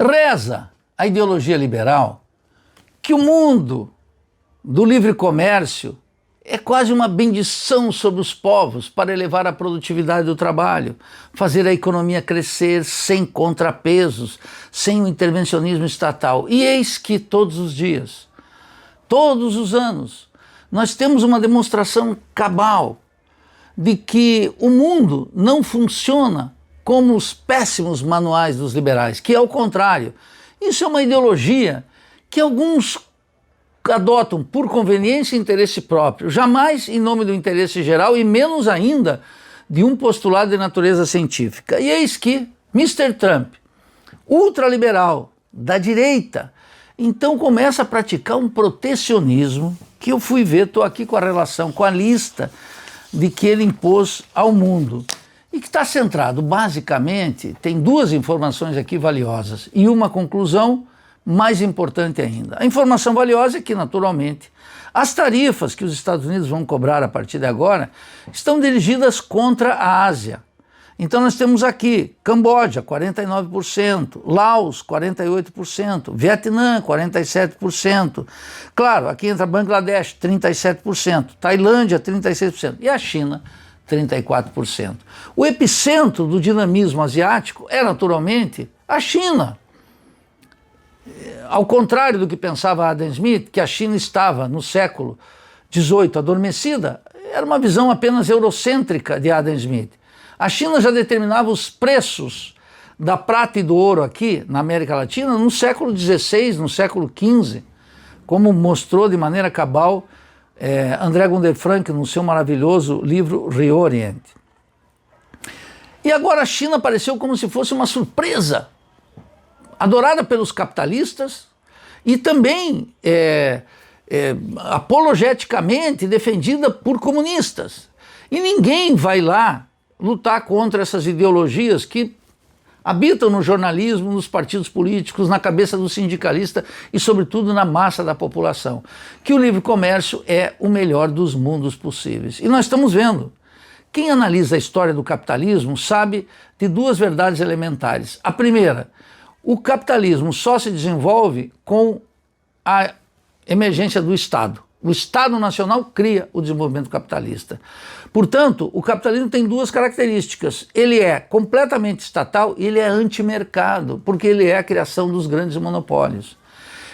Reza a ideologia liberal que o mundo do livre comércio é quase uma bendição sobre os povos para elevar a produtividade do trabalho, fazer a economia crescer sem contrapesos, sem o intervencionismo estatal. E eis que todos os dias, todos os anos, nós temos uma demonstração cabal de que o mundo não funciona como os péssimos manuais dos liberais, que é o contrário. Isso é uma ideologia que alguns adotam por conveniência e interesse próprio, jamais em nome do interesse geral e menos ainda de um postulado de natureza científica. E eis que Mr. Trump, ultraliberal, da direita, então começa a praticar um protecionismo que eu fui ver, estou aqui com a relação, com a lista de que ele impôs ao mundo e que está centrado basicamente, tem duas informações aqui valiosas e uma conclusão mais importante ainda. A informação valiosa é que, naturalmente, as tarifas que os Estados Unidos vão cobrar a partir de agora estão dirigidas contra a Ásia. Então nós temos aqui Camboja, 49%, Laos, 48%, Vietnã, 47%. Claro, aqui entra Bangladesh, 37%, Tailândia, 36%, e a China, 34%. O epicentro do dinamismo asiático é, naturalmente, a China. Ao contrário do que pensava Adam Smith, que a China estava no século XVIII adormecida, era uma visão apenas eurocêntrica de Adam Smith. A China já determinava os preços da prata e do ouro aqui na América Latina no século XVI, no século XV, como mostrou de maneira cabal André Gunder Frank no seu maravilhoso livro Reorient. E agora a China apareceu como se fosse uma surpresa, adorada pelos capitalistas e também apologeticamente defendida por comunistas. E ninguém vai lá lutar contra essas ideologias que habitam no jornalismo, nos partidos políticos, na cabeça do sindicalista e, sobretudo, na massa da população. Que o livre comércio é o melhor dos mundos possíveis. E nós estamos vendo. Quem analisa a história do capitalismo sabe de duas verdades elementares. A primeira, o capitalismo só se desenvolve com a emergência do Estado. O Estado Nacional cria o desenvolvimento capitalista. Portanto, o capitalismo tem duas características. Ele é completamente estatal e ele é antimercado, porque ele é a criação dos grandes monopólios.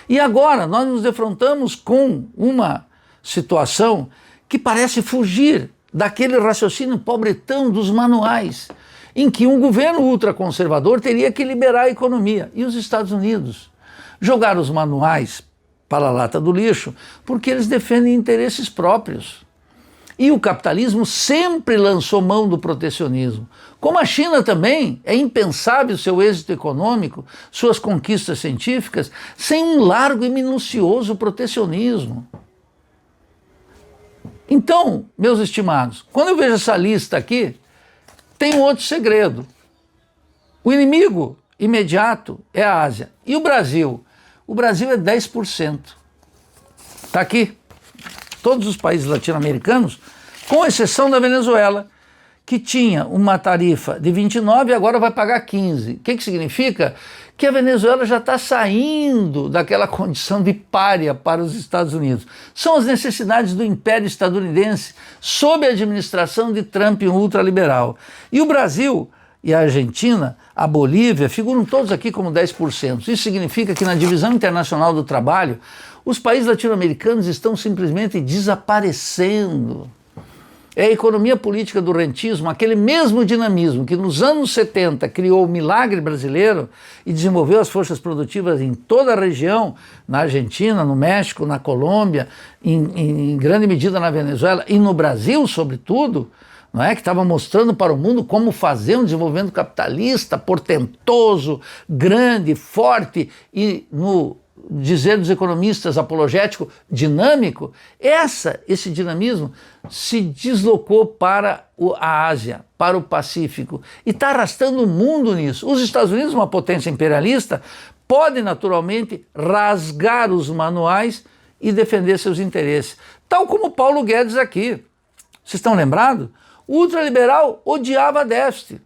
E agora nós nos defrontamos com uma situação que parece fugir daquele raciocínio pobretão dos manuais, em que um governo ultraconservador teria que liberar a economia. E os Estados Unidos jogaram os manuais para a lata do lixo porque eles defendem interesses próprios. E o capitalismo sempre lançou mão do protecionismo. Como a China também, é impensável seu êxito econômico, suas conquistas científicas, sem um largo e minucioso protecionismo. Então, meus estimados, quando eu vejo essa lista aqui, tem um outro segredo. O inimigo imediato é a Ásia. E o Brasil? O Brasil é 10%. Está aqui. Todos os países latino-americanos, com exceção da Venezuela, que tinha uma tarifa de 29 e agora vai pagar 15. O que significa? Que a Venezuela já está saindo daquela condição de pária para os Estados Unidos. São as necessidades do império estadunidense sob a administração de Trump ultraliberal. E o Brasil e a Argentina, a Bolívia, figuram todos aqui como 10%. Isso significa que na divisão internacional do trabalho, os países latino-americanos estão simplesmente desaparecendo. É a economia política do rentismo, aquele mesmo dinamismo que nos anos 70 criou o milagre brasileiro e desenvolveu as forças produtivas em toda a região, na Argentina, no México, na Colômbia, em grande medida na Venezuela e no Brasil, sobretudo, não é? Que estava mostrando para o mundo como fazer um desenvolvimento capitalista portentoso, grande, forte e, no dizer dos economistas, apologético, dinâmico. Esse dinamismo se deslocou para a Ásia, para o Pacífico e está arrastando o mundo nisso. Os Estados Unidos, uma potência imperialista, podem naturalmente rasgar os manuais e defender seus interesses, tal como Paulo Guedes aqui. Vocês estão lembrados? O ultraliberal odiava déficit.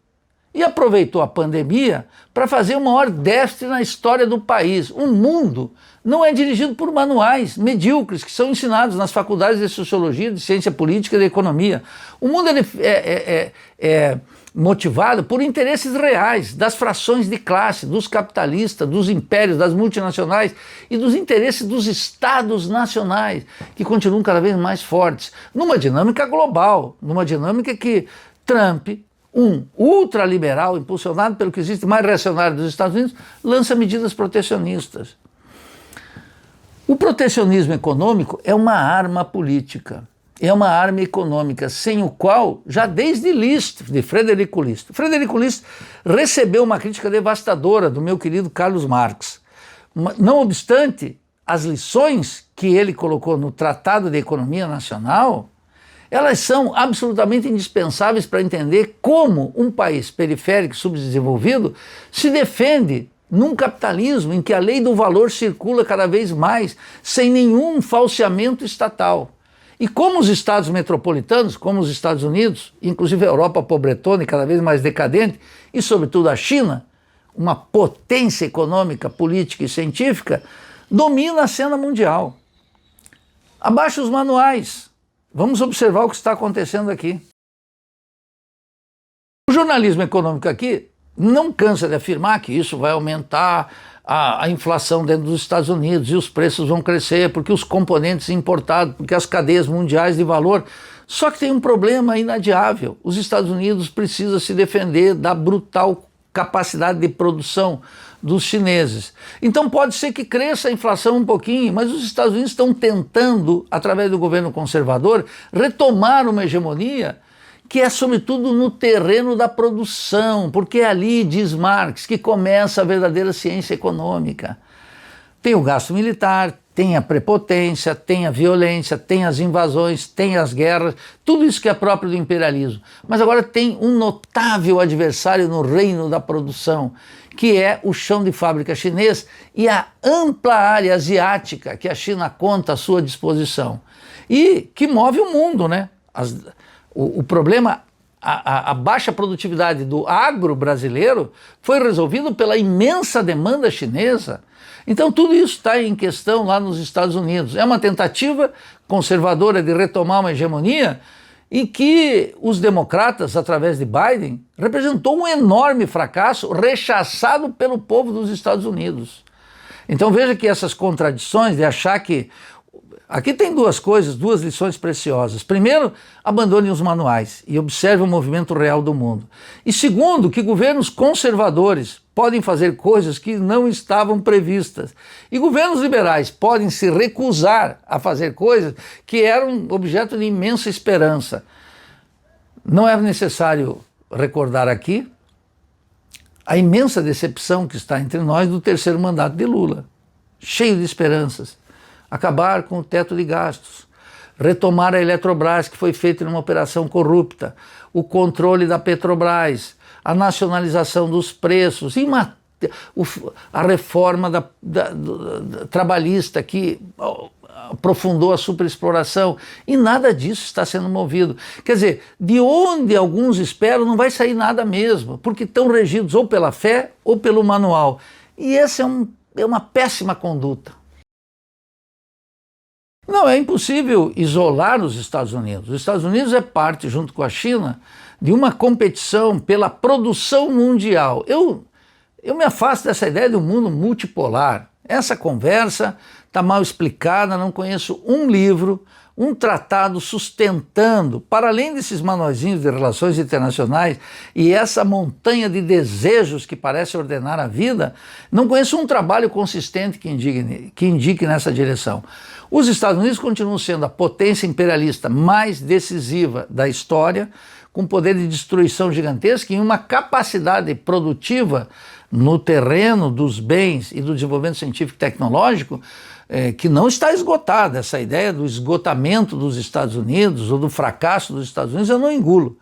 e aproveitou a pandemia para fazer o maior déficit na história do país. O mundo não é dirigido por manuais medíocres que são ensinados nas faculdades de Sociologia, de Ciência Política e de Economia. O mundo é motivado por interesses reais das frações de classe, dos capitalistas, dos impérios, das multinacionais e dos interesses dos estados nacionais, que continuam cada vez mais fortes, numa dinâmica global, numa dinâmica que Trump, um ultraliberal, impulsionado pelo que existe mais reacionário dos Estados Unidos, lança medidas protecionistas. O protecionismo econômico é uma arma política, é uma arma econômica, sem o qual, já desde List, de Frederico List, Frederico List recebeu uma crítica devastadora do meu querido Carlos Marx. Não obstante, as lições que ele colocou no Tratado de Economia Nacional, elas são absolutamente indispensáveis para entender como um país periférico subdesenvolvido se defende num capitalismo em que a lei do valor circula cada vez mais, sem nenhum falseamento estatal. E como os estados metropolitanos, como os Estados Unidos, inclusive a Europa pobretona e cada vez mais decadente, e sobretudo a China, uma potência econômica, política e científica, domina a cena mundial. Abaixo os manuais. Vamos observar o que está acontecendo aqui. O jornalismo econômico aqui não cansa de afirmar que isso vai aumentar a inflação dentro dos Estados Unidos e os preços vão crescer porque os componentes importados, porque as cadeias mundiais de valor. Só que tem um problema inadiável. Os Estados Unidos precisam se defender da brutal capacidade de produção dos chineses. Então pode ser que cresça a inflação um pouquinho, mas os Estados Unidos estão tentando, através do governo conservador, retomar uma hegemonia que é sobretudo no terreno da produção, porque é ali, diz Marx, que começa a verdadeira ciência econômica. Tem o gasto militar, tem a prepotência, tem a violência, tem as invasões, tem as guerras, tudo isso que é próprio do imperialismo. Mas agora tem um notável adversário no reino da produção, que é o chão de fábrica chinês e a ampla área asiática que a China conta à sua disposição. E que move o mundo, né? O problema, a baixa produtividade do agro brasileiro foi resolvido pela imensa demanda chinesa. Então tudo isso está em questão lá nos Estados Unidos. É uma tentativa conservadora de retomar uma hegemonia em que os democratas, através de Biden, representou um enorme fracasso rechaçado pelo povo dos Estados Unidos. Então veja que essas contradições de achar que... Aqui tem duas coisas, duas lições preciosas. Primeiro, abandone os manuais e observe o movimento real do mundo. E segundo, que governos conservadores podem fazer coisas que não estavam previstas. E governos liberais podem se recusar a fazer coisas que eram objeto de imensa esperança. Não é necessário recordar aqui a imensa decepção que está entre nós do terceiro mandato de Lula, cheio de esperanças. Acabar com o teto de gastos, retomar a Eletrobras, que foi feita numa operação corrupta, o controle da Petrobras, a nacionalização dos preços, e a reforma trabalhista que aprofundou a superexploração, e nada disso está sendo movido. Quer dizer, de onde alguns esperam não vai sair nada mesmo, porque estão regidos ou pela fé ou pelo manual. E essa é uma péssima conduta. Não, é impossível isolar os Estados Unidos. Os Estados Unidos é parte, junto com a China, de uma competição pela produção mundial. Eu me afasto dessa ideia de um mundo multipolar. Essa conversa está mal explicada, não conheço um livro, um tratado sustentando, para além desses manuaizinhos de relações internacionais e essa montanha de desejos que parece ordenar a vida, não conheço um trabalho consistente que indique nessa direção. Os Estados Unidos continuam sendo a potência imperialista mais decisiva da história, com poder de destruição gigantesco e uma capacidade produtiva no terreno dos bens e do desenvolvimento científico e tecnológico que não está esgotada. Essa ideia do esgotamento dos Estados Unidos ou do fracasso dos Estados Unidos eu não engulo.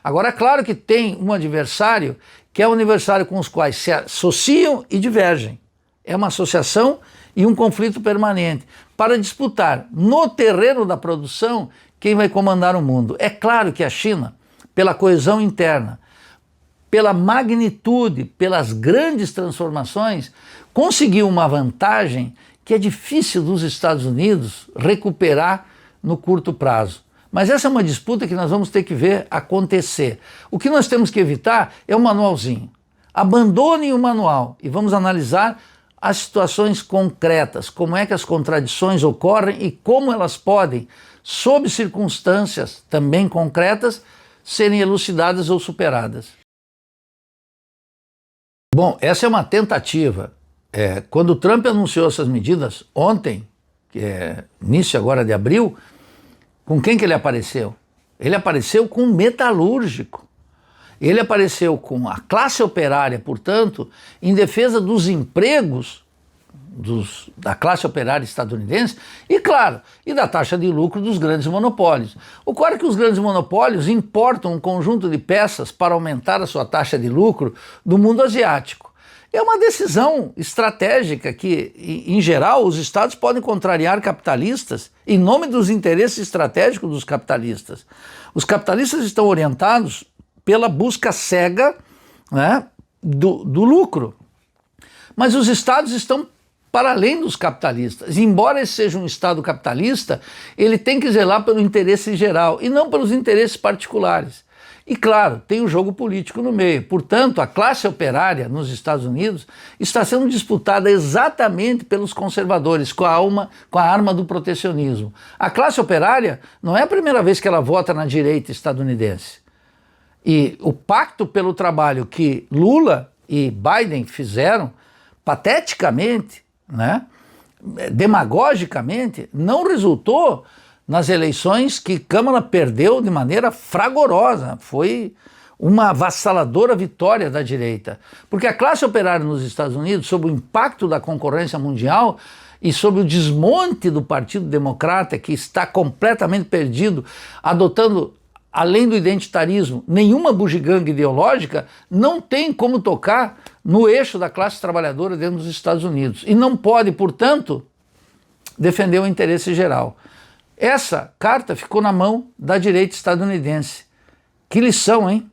Agora, é claro que tem um adversário que é um adversário com os quais se associam e divergem. É uma associação e um conflito permanente para disputar no terreno da produção quem vai comandar o mundo. É claro que a China, pela coesão interna, pela magnitude, pelas grandes transformações, conseguiu uma vantagem que é difícil dos Estados Unidos recuperar no curto prazo. Mas essa é uma disputa que nós vamos ter que ver acontecer. O que nós temos que evitar é o manualzinho. Abandonem o manual e vamos analisar as situações concretas, como é que as contradições ocorrem e como elas podem, sob circunstâncias também concretas, serem elucidadas ou superadas. Bom, essa é uma tentativa. Quando o Trump anunciou essas medidas ontem, que é início agora de abril, com quem que ele apareceu? Ele apareceu com um metalúrgico. Ele apareceu com a classe operária, portanto, em defesa dos empregos da classe operária estadunidense e, claro, e da taxa de lucro dos grandes monopólios. Ocorre que os grandes monopólios importam um conjunto de peças para aumentar a sua taxa de lucro do mundo asiático. É uma decisão estratégica que, em geral, os estados podem contrariar capitalistas em nome dos interesses estratégicos dos capitalistas. Os capitalistas estão orientados pela busca cega, né, do lucro. Mas os estados estão para além dos capitalistas. Embora esse seja um estado capitalista, ele tem que zelar pelo interesse geral e não pelos interesses particulares. E claro, tem o jogo político no meio. Portanto, a classe operária nos Estados Unidos está sendo disputada exatamente pelos conservadores, com a arma do protecionismo. A classe operária não é a primeira vez que ela vota na direita estadunidense. E o pacto pelo trabalho que Lula e Biden fizeram, pateticamente, né, demagogicamente, não resultou nas eleições que Câmara perdeu de maneira fragorosa. Foi uma avassaladora vitória da direita. Porque a classe operária nos Estados Unidos, sob o impacto da concorrência mundial e sob o desmonte do Partido Democrata, que está completamente perdido, adotando, além do identitarismo, nenhuma bugiganga ideológica, não tem como tocar no eixo da classe trabalhadora dentro dos Estados Unidos. E não pode, portanto, defender o interesse geral. Essa carta ficou na mão da direita estadunidense. Que lição, hein?